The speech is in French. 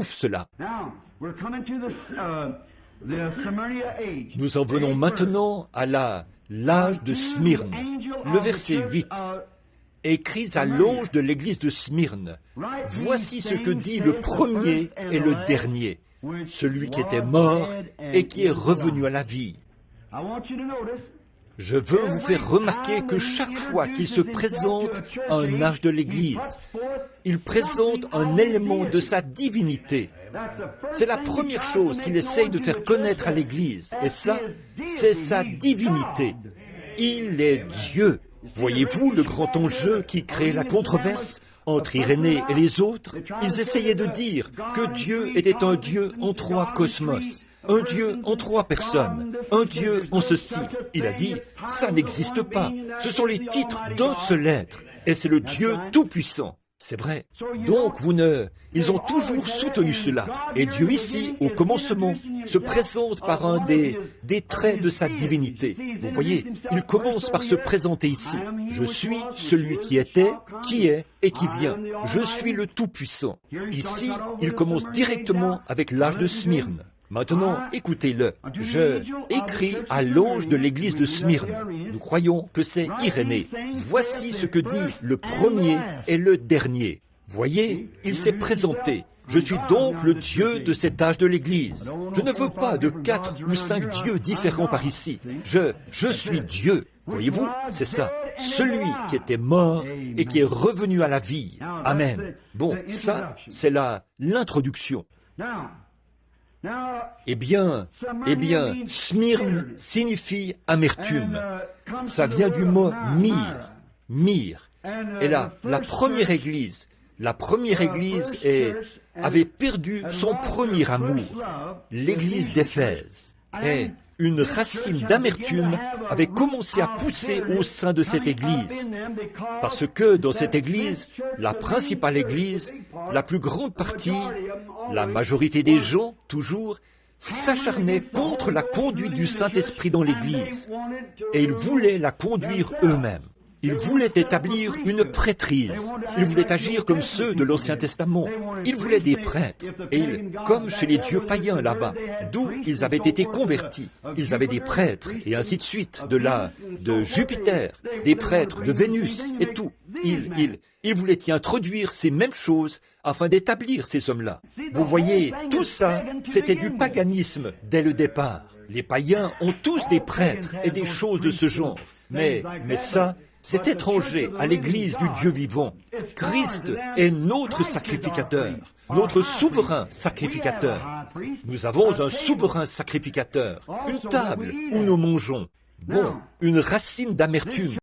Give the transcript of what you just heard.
étouffe cela. Nous en venons maintenant à l'âge de Smyrne. Le verset 8. Écris à l'ange de l'église de Smyrne. Voici ce que dit le premier et le dernier, celui qui était mort et qui est revenu à la vie. Je veux vous faire remarquer que chaque fois qu'il se présente à un âge de l'Église, il présente un élément de sa divinité. C'est la première chose qu'il essaye de faire connaître à l'Église, et ça, c'est sa divinité. Il est Dieu. Voyez-vous le grand enjeu qui crée la controverse entre Irénée et les autres? Ils essayaient de dire que Dieu était un Dieu en 3 cosmos. Un Dieu en 3 personnes, un Dieu en ceci. Il a dit, ça n'existe pas. Ce sont les titres d'un seul être, et c'est le Dieu tout-puissant. C'est vrai. Donc, ils ont toujours soutenu cela. Et Dieu ici, au commencement, se présente par un des traits de sa divinité. Vous voyez, il commence par se présenter ici. Je suis celui qui était, qui est et qui vient. Je suis le tout-puissant. Ici, il commence directement avec l'âge de Smyrne. Maintenant, écoutez-le. Je écris à l'ange de l'église de Smyrne. Nous croyons que c'est Irénée. Voici ce que dit le premier et le dernier. Voyez, il s'est présenté. Je suis donc le Dieu de cet âge de l'église. Je ne veux pas de 4 ou 5 dieux différents par ici. Je suis Dieu. Voyez-vous, c'est ça. Celui qui était mort et qui est revenu à la vie. Amen. Bon, ça, c'est l'introduction. Eh bien, Smyrne signifie amertume. Ça vient du mot myrrhe. Et là, la première église avait perdu son premier amour, l'église d'Éphèse. Et une racine d'amertume avait commencé à pousser au sein de cette église. Parce que dans cette église, la principale église, la plus grande partie, la majorité des gens, toujours, s'acharnaient contre la conduite du Saint-Esprit dans l'église. Et ils voulaient la conduire eux-mêmes. Ils voulaient établir une prêtrise. Ils voulaient agir comme ceux de l'Ancien Testament. Ils voulaient des prêtres. Et comme chez les dieux païens là-bas, d'où ils avaient été convertis, ils avaient des prêtres, et ainsi de suite, de Jupiter, des prêtres de Vénus, et tout. Ils voulaient y introduire ces mêmes choses afin d'établir ces hommes-là. Vous voyez, tout ça, c'était du paganisme dès le départ. Les païens ont tous des prêtres et des choses de ce genre. Mais ça, c'est étranger à l'Église du Dieu vivant. Christ est notre sacrificateur, notre souverain sacrificateur. Nous avons un souverain sacrificateur, une table où nous mangeons. Bon, une racine d'amertume